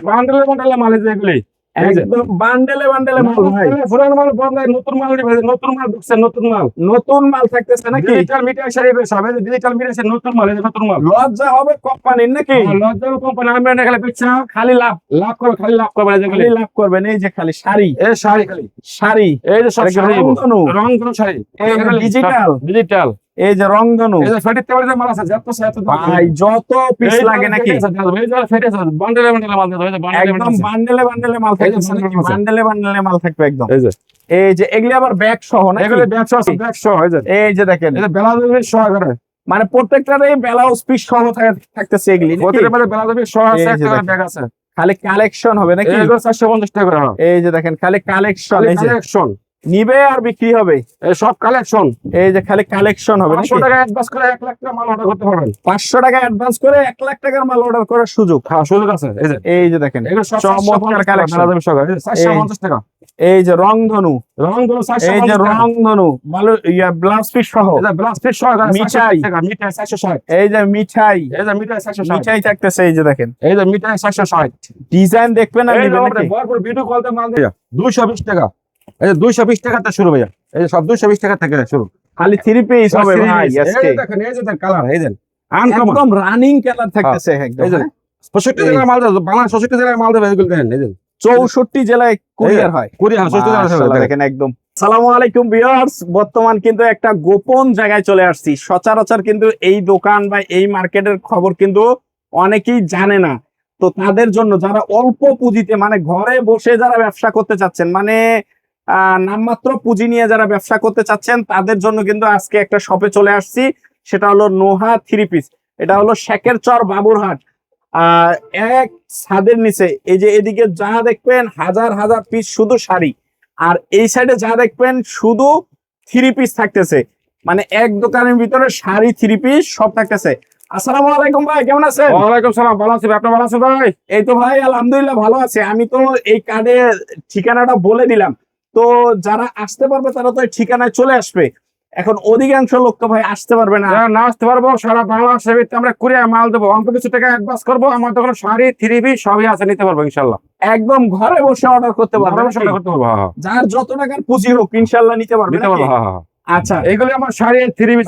বান্ডেলে বান্ডেলে মাল আছে এগুলি। একদম বান্ডেলে বান্ডেলে মাল ভাই। পুরান মাল বদলায়, নতুন মাল নিবে, নতুন মাল ঢুকছে, নতুন মাল। নতুন মাল থাকতেছে নাকি? ডিজিটাল মিটার শাড়ি বেশ হবে, ডিজিটাল মিটার নতুন মাল, এই যে নতুন মাল। লজ্জা হবে কোম্পানির নাকি? লজ্জা কোম্পানি আমরা না খালি বেচছে না, খালি লাভ লাভ করবে, খালি লাভ করবে না যেগুলি। খালি লাভ করবেন। এই যে খালি শাড়ি, এই শাড়ি খালি শাড়ি, এই যে সব শাড়ি রংধনু, রংধনু শাড়ি, এই যে ডিজিটাল, ডিজিটাল, এই যে রংধনু এই যে ফেটির তেমন মাল আছে, যত সে এত ভাই, যত পিস লাগে নাকি? এই যে ফেটে আছে, বান্ডেলে বান্ডেলে মাল আছে, একদম বান্ডেলে বান্ডেলে মাল থাকতেছে নাকি? বান্ডেলে বান্ডেলে মাল থাকবে একদম। এই যে এই যে এগুলি আবার ব্যাগ সহ নাকি? এগুলো ব্যবসা আছে, ব্যবসা হয় যে এই যে দেখেন, এই যে বেলাজবি সহ করে, মানে প্রত্যেকটারই ব্লাউজ পিস সহ থাকতেছে এগুলি নাকি? প্রতিটা মানে বেলাজবি সহ আছে, এই যে একটা দেখেন। ব্যাগ আছে। খালি কালেকশন হবে নাকি? এগুলো 450 টাকা করে। এই যে দেখেন খালি কালেকশন, এই যে কালেকশন, নিবে আর বিক্রি হবে। এই সব কালেকশন। এই যে খালি কালেকশন হবে নাকি? 500 টাকা অ্যাডভান্স করে 1 লাখ টাকা মাল অর্ডার করতে পারবেন। 500 টাকা অ্যাডভান্স করে 1 লাখ টাকার মাল অর্ডার করার সুযোগ। হ্যাঁ, সুযোগ আছে। এই যে দেখেন এগুলো সব চমৎকার কালেকশন। বেলাজবি সহ, এই যে 450 টাকা। এই যে রংধনু, রংগুলো এই যে 450 টাকা। রংধনু ভালো ব্লাউজ পিস সহ। এই যে ব্লাউজ পিস সহ করে মিঠাই। 450 টাকা, মিঠাই 460। এই যে মিঠাই, এই যে মিঠাই 460। মিঠাই থাকতেছে। এই যে দেখেন এই যে মিঠাই 460। ডিজাইন দেখবেন আর এই যে নিবেন আমাদের নাকি? ভরপুর ভিডিও কলতে মাল দেয়া 220 টাকা। এই যে 220 টাকা থেকে শুরু ভাইয়া, এই যে সব 220 টাকা থেকে শুরু। খালি 3 পিস হবে ভাই এই আজকে। যে দেখেন, এই যে কালার, এই যে আনকমন একদম রানিং কালার থাকতেছে একদম। এই যে 65 জেলার মাল দেবে, বাংলা 65 জেলার মাল দেবে এগুলো দেখেন। এই যে 64 জেলায় কুরিয়ার হয়। কুরিয়ার 65 জেলার মাশাআল্লাহ, দেখেন একদম। আসসালামু আলাইকুম ভিউয়ার্স, বর্তমান কিন্তু একটা গোপন জায়গায় চলে আসছি। সচরাচর কিন্তু এই দোকান বা এই মার্কেটের খবর কিন্তু অনেকেই জানে না। তো তাদের জন্য যারা অল্প পুঁজিতে, মানে ঘরে বসে যারা ব্যবসা করতে চাচ্ছেন, মানে নামমাত্র পুঁজি নিয়ে যারা ব্যবসা করতে চাচ্ছেন, তাদের জন্য কিন্তু আজকে একটা শপে চলে আসছি। সেটা হলো নোহা থ্রি পিস। এটা হলো শেখের চর বাবুরহাট। এক ছাদের নিচে এই যে এদিকে যা দেখবেন হাজার হাজার পিস শুধু শাড়ি, আর এই সাইডে যা দেখবেন শুধু থ্রি পিস থাকতেছে। মানে এক দোকানের ভিতরে শাড়ি, থ্রি পিস সব থাকতেছে। আসসালামু আলাইকুম ভাই, কেমন আছেন? ওয়ালাইকুম সালাম, ভালো আছি ভাই, আপনি ভালো আছেন ভাই? এই তো ভাই আলহামদুলিল্লাহ ভালো আছে। আমি তো এই কার্ডে ঠিকানাটা বলে দিলাম, তো যারা আসতে পারবে তারা তো এই ঠিকানায় চলে আসবে। এখন অধিকাংশ লোক তো ভাই আসতে পারবে না। যারা না আসতে পারবো, সারা বাংলাদেশের ভিতরে আমরা কুরিয়ার মাল দেবো, অল্প কিছু টাকা অ্যাডভান্স করবো, আমার দোকানে শাড়ি, থ্রি পিস সবই আছে, নিতে পারবো ইনশাল্লাহ। একদম ঘরে বসে অর্ডার করতে পারবে, ঘরে বসে order করতে পারবো, হ্যাঁ, হ্যাঁ। যার যত টাকার পুঁজি হোক ইনশাল্লাহ নিতে পারবে নিতে পারবো, নাকি? হ্যাঁ, হ্যাঁ। আচ্ছা, এইগুলি আমার শাড়ি, থ্রি পিস,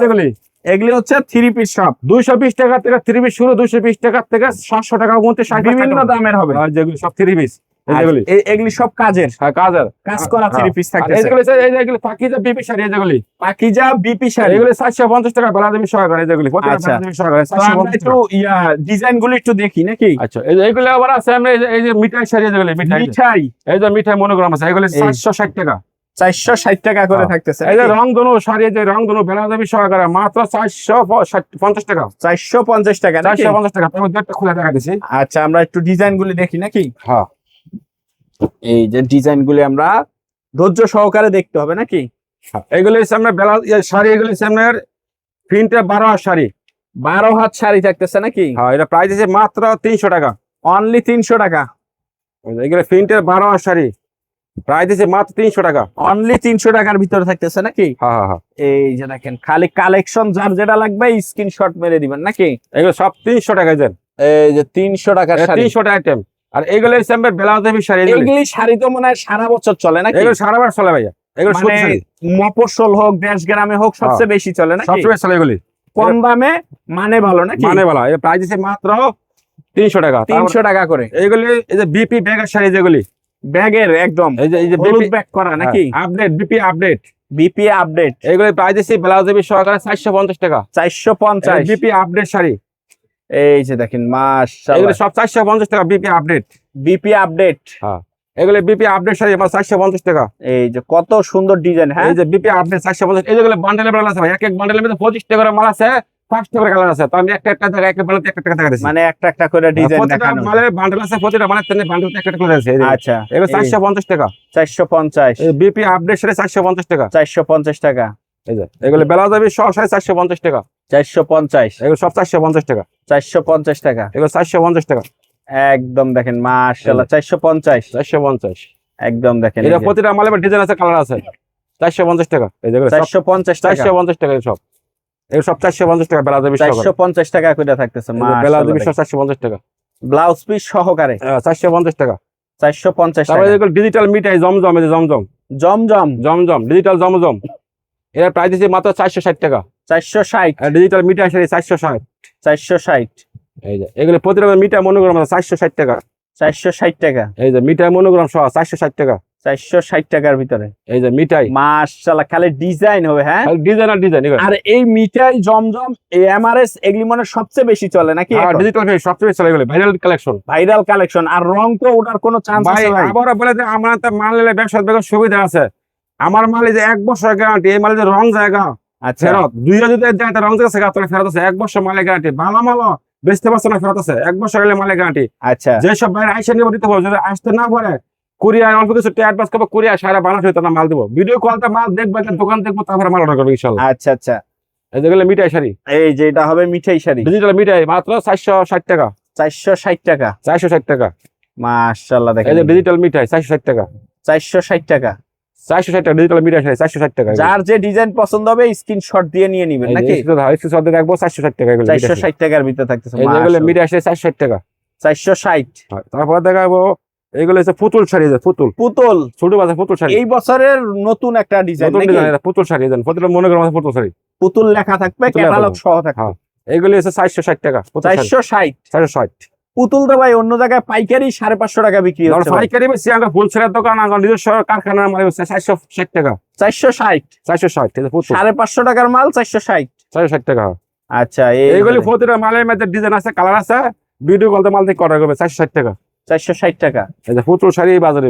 এগুলি হচ্ছে থ্রি পিস সব। 220 টাকা থেকে থ্রি পিস শুরু, 220 টাকা থেকে 700 টাকা মধ্যে বিভিন্ন দামের হবে। যেগুলি সব থ্রি পিস, যেগুলি এগুলি সব কাজের, হ্যাঁ, কাজের কাজ করা থ্রি পিস থাকতেছে। এইগুলি এই যেগুলি পাকিজা বিপি শাড়ি, যেগুলি পাকিজা বিপি শাড়ি, এগুলি 450 টাকা বেলাদেবী সহকারে, যেগুলি আচ্ছা। সহকারে তো আমরা একটু ডিজাইন গুলো একটু দেখি নাকি? আচ্ছা, এইগুলি আবার আছে আমরা এই যে মিঠাই শাড়ি, যেগুলি মিঠাই, এই যে মিঠাই মনোগ্রাম আছে, এগুলি 460 টাকা, 460 টাকা করে থাকতেছে। এই যে রংধনু শাড়ি, যে রংধনু বেলাদেবী সহকারে মাত্র 450 টাকা, 450 টাকা, 450 টাকা। আমি একটা খুলে দেখা দিছি। আচ্ছা, আমরা একটু ডিজাইন গুলি দেখি নাকি? হ্যাঁ, এই যে ডিজাইন গুলি আমরা ধৈর্য সহকারে দেখতে হবে নাকি? এগুলি সামনে বেলা শাড়ি, এগুলি সামনে প্রিন্টে 12 হাত শাড়ি, 12 হাত শাড়ি থাকতেছে নাকি? হ্যাঁ, এটা প্রাইস আছে মাত্র 300 টাকা, অনলি 300 টাকা। এগুলো প্রিন্টে 12 হাত শাড়ি, প্রাইস আছে মাত্র 300 টাকা, অনলি 300 টাকার ভিতরে থাকতেছে নাকি? হ্যাঁ, হ্যাঁ, হ্যাঁ। এই যে দেখেন খালি কালেকশন, যার যেটা লাগবে স্ক্রিনশট মেরে দিবেন নাকি? এগুলো সব 300 টাকা দেন। এই যে 300 টাকার শাড়ি, 300 টাকা আইটেম। আর এগুলো সামনে বেলাদেবী শাড়ি, এগুলি শাড়ি তো মনে হয় সারা বছর চলে নাকি? এগুলো সারা বার চলে ভাইয়া, এগুলো মানে মফস্বল হোক, দেশ গ্রামে হোক, সবচেয়ে বেশি চলে নাকি? সবচেয়ে চলে এগুলি, কম দামে, মানে ভালো নাকি? মানে ভালো। এর প্রাইস আছে মাত্র 300 টাকা, 300 টাকা করে। এইগুলি এই যে বিপি ব্যাগের শাড়ি, যেগুলি ব্যাগের একদম এই যে হলুদ ব্যাগ করা নাকি? Update, BP update, BP update, এগুলি প্রাইস আছে বেলাদেবী সহকারে 450 টাকা, 450। বিপি আপডেট শাড়ি, এই যে দেখেন এগুলো মাশাআল্লাহ, সব 450 টাকা, বিপি আপডেট, বিপি আপডেট। হ্যাঁ, এগুলো বিপি আপডেট শাড়ি আমার 450 টাকা। এই যে কত সুন্দর ডিজাইন। হ্যাঁ, এই যে বিপি আপডেট 450। এই যেগুলো বান্ডেলে মাল আছে ভাই, এক এক বান্ডেলের মধ্যে 25 টাকা করে মাল আছে, 5 টাকা করে কালার আছে। তো আমি একটা জায়গা এক বান্ডেল একটা টাকা দিচ্ছি, মানে একটা একটা করে ডিজাইন প্রতিটা দেখানো। মালের বান্ডেল আছে, প্রতিটা মালের জন্য বান্ডেল একটা করে আছে। আচ্ছা, এগুলো 450 টাকা, 450। বিপি আপডেট শাড়ি 450 টাকা, 450 টাকা। এই যে এগুলো বেলাদেবী সহ শাড়ি 450 টাকা, 450। এগুলো সব 450 টাকা, 450 টাকা, এগুলো 450 টাকা। একদম দেখেন মাশাআল্লাহ, 450। 450 একদম দেখেন, এটা প্রতিটা মালের ডিজাইন আছে, কালার আছে, 450 টাকা। এই যেগুলো 450 টাকা, 450 টাকা, সব এগুলো সব 450 টাকা বেলাদেবী সহ, 450 টাকা করে থাকতেছে বেলাদেবী সহ 450 টাকা। ব্লাউজ পিস সহকারে 450 টাকা। 450 তারপরে টাকা। যেগুলো ডিজিটাল মিঠাই জমজম, এই যে জমজম জমজম জমজম ডিজিটাল জমজম, এর প্রাইস দিচ্ছি মাত্র 460 টাকা। 460। ডিজিটাল মিঠাই শাড়ি 460। 460। এই যে এগুলো প্রতি রকম মিঠাই মনোগ্রাম আছে 460 টাকা। 460 টাকা। এই যে মিঠাই মনোগ্রাম সহ 460 টাকা। 460 টাকার ভিতরে এই যে মিঠাই মাশাআল্লাহ, খালি ডিজাইন হবে। হ্যাঁ, ডিজাইন আর ডিজাইন। আর এই মিঠাই জমজম এমআরএস এগুলি মনে হয় সবচেয়ে বেশি চলে নাকি? ডিজিটাল সবচেয়ে চলে গেলে ভাইরাল কালেকশন। Viral collection. আর রং তো ওটার কোনো চান্স ভাই আছে ভাই? আবার বলে যে আমার তো মাল নিলে ব্যবসার বেগর সুবিধা আছে। আমার মাল এই যে 1 বছর গ্যারান্টি, এই মালে যে রং জায়গা আচ্ছা, ফেরত, 2 যদি যায় রং জায়গা সেটা ফেরত আছে, 1 বছর মালের গ্যারান্টি। ভালো মাল বেচতে পারছে না, ফেরত আছে 1 বছর গেলে মালের গ্যারান্টি। আচ্ছা, যেসব বাইরে আইসা নিয়ে দিতে পারবো, যদি আসতে না পারে কুরিয়ার অল্প কিছু অ্যাডভান্স করবো, কুরিয়ার সারা বানাস হইতো না মাল দেবো, ভিডিও কলতে মাল দেখবে, দোকান দেখবো, তারপরে মাল অর্ডার করবো ইনশাল্লাহ। আচ্ছা, আচ্ছা। এই যেগুলো মিঠাই শাড়ি, এই যে এটা হবে মিঠাই শাড়ি, ডিজিটাল মিঠাই মাত্র 460 টাকা। 460 টাকা। 460 টাকা। মাশাআল্লাহ, দেখেন এই যে ডিজিটাল মিঠাই 460 টাকা। 460 টাকা। 460 টাকা ডিজিটাল মিঠাই শাড়ি 460 টাকা। যার যে ডিজাইন পছন্দ হবে স্ক্রিনশট দিয়ে নিয়ে নেবেন নাকি? স্ক্রিনশট দিয়ে রাখবো 460 টাকা। এগুলো 460 টাকার ভিতরে থাকতেছে। এই যেগুলো মিঠাই শাড়ি 460 টাকা। 460। তারপর দেখাবো এগুলো হচ্ছে পুতুল শাড়ি, যে পুতুল পুতুল ছোট বাজার পুতুল শাড়ি, এই বছরের নতুন একটা ডিজাইন নতুন নাকি? ডিজাইন পুতুল শাড়ি, দেন পুতুল মনোগ্রাম আছে পুতুল শাড়ি, পুতুল লেখা থাকবে, পুতুল লেখা ক্যাটালগ থাকবে। সহ থাকবে। হ্যাঁ, এগুলো হচ্ছে 460 টাকা। 460। 460 পুতুল তো ভাই অন্য জায়গায় পাইকারি 550 টাকা বিক্রি হচ্ছে ভাই। পাইকারি বেশি, আমরা ফুলছেড়ার দোকান, আমার নিজস্ব কারখানার মাল হচ্ছে 460 টাকা। 460। 460 এটা পুতুল 550 টাকার মাল 460। 460 টাকা। আচ্ছা, এইগুলি প্রতিটা মালের মধ্যে ডিজাইন আছে, কালার আছে, ভিডিও কলতে মাল থেকে অর্ডার করবে 460 টাকা। 460 টাকা। এই যে পুতুল শাড়ি এই বাজারে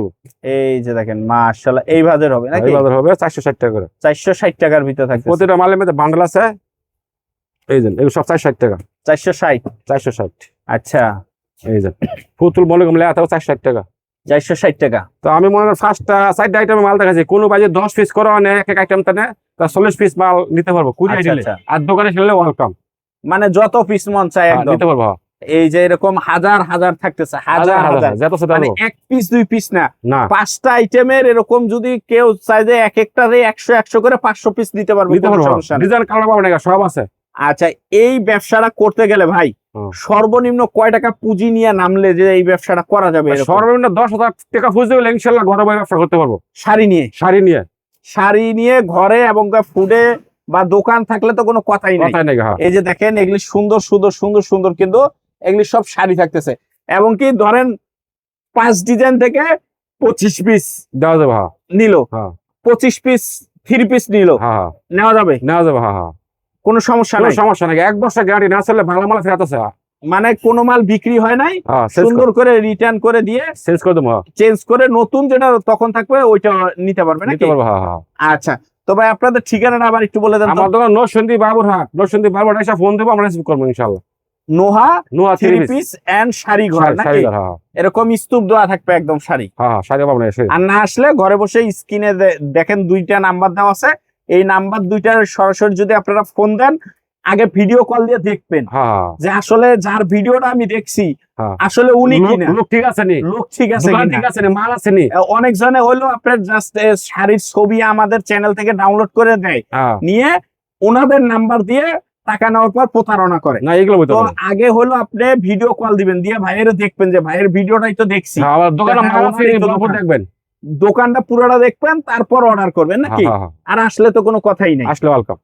এই যে দেখেন মাশাআল্লাহ, এই বাজার হবে নাকি? এই বাজার হবে 460 টাকা করে। 460 টাকার ভিতরে থাকবে। প্রতিটা মালের মধ্যে বান্ডেল আছে, এই যে এগুলো সব 460 টাকা। 460। 460। আচ্ছা, এই যে পুতুল মনোগ্রাম লেখা থাকবে 460 টাকা। 460 টাকা। তো আমি মনে করি ফার্স্টটা 4টা আইটেমের মাল দেখাচ্ছি, কোনো বাজে 10 পিস করে নেয় এক এক আইটেম, তা 40 পিস মাল নিতে পারবো কুরিয়ার আচ্ছা, দিলে, আচ্ছা। আর দোকানে খেলে ওয়েলকাম, মানে যত পিস মন চাই একদম নিতে পারবো। এই যে এরকম হাজার হাজার থাকতেছে, হাজার হাজার, যত সেটা মানে এক পিস 2 পিস না, না 5টা আইটেমের এরকম যদি কেউ চাই যে এক একটারে 100 করে 500 পিস নিতে পারবে, নিতে কোনো পারবো, সমস্যা নেই। ডিজাইন কালার পাবো না, সব আছে। আচ্ছা, এই ব্যবসাটা করতে গেলে ভাই সর্বনিম্ন কয় টাকা পুঁজি নিয়ে নামলে যে এই ব্যবসাটা করা যাবে? এরকম সর্বনিম্ন 10,000 টাকা পুঁজি হলে ইনশাল্লাহ ঘরে বসে ব্যবসা করতে পারবো। শাড়ি নিয়ে, শাড়ি নিয়ে ঘরে এবং ফুডে বা দোকান থাকলে তো কোনো কথাই নেই। এই যে দেখেন এগুলি সুন্দর সুন্দর সুন্দর সুন্দর, কিন্তু এগুলি সব শাড়ি থাকতেছে, এবং কি ধরেন 5 ডিজাইন থেকে 25 পিস দেওয়া যাবে। নিল, 25 পিস 3 পিস নিল, নেওয়া যাবে, নেওয়া যাবে। কোনো সমস্যা নাই, সমস্যা নাকি, 1 বছর গ্যারান্টি, না চললে ভালো মাল ফেরত আছে। মানে কোনো মাল বিক্রি হয় নাই, সুন্দর করে রিটার্ন করে দিয়ে চেঞ্জ করে দেবো, চেঞ্জ করে নতুন যেটা তখন থাকবে ওইটা নিতে পারবে নাকি? আচ্ছা, তো ভাই আপনাদের ঠিকানাটা আবার একটু বলে দেন। আমার দোকান নরসিংদী বাবুরহাট, নরসিংদী বাবুরহাট এসে ফোন দেবো, আমরা রিসিভ করবো ইনশাআল্লাহ। নোহা 3 পিস এন্ড শাড়ি ঘর নাকি? এরকম স্তূপ দেওয়া থাকবে একদম শাড়ি। শাড়ি পাবো না, আর না আসলে ঘরে বসে স্ক্রিনে দেখেন 2টা নাম্বার দেওয়া আছে, এই নাম্বার 2টার সরাসরি যদি আপনারা ফোন দেন, আগে ভিডিও কল দিয়ে দেখবেন যে আসলে যার ভিডিওটা আমি দেখছি আসলে উনি কিনা, লোক ঠিক আছে নি, লোক ঠিক আছে দোকান ঠিক আছে নি, মাল আছে নি। অনেক জনে হলো আপনার জাস্ট শাড়ির ছবি আমাদের চ্যানেল থেকে ডাউনলোড করে দেয়, নিয়ে ওনাদের নাম্বার দিয়ে টাকা নেওয়ার পর প্রতারণা করে। না এগুলো তো আগে হলো আপনি ভিডিও কল দিবেন, দিয়ে ভাইয়ের দেখবেন যে ভাইয়ের ভিডিওটাই তো দেখছি, দেখবেন, দোকানটা পুরোটা দেখবেন, তারপর অর্ডার করবেন নাকি? আর আসলে তো কোনো কথাই নেই, আসলে ওয়েলকাম।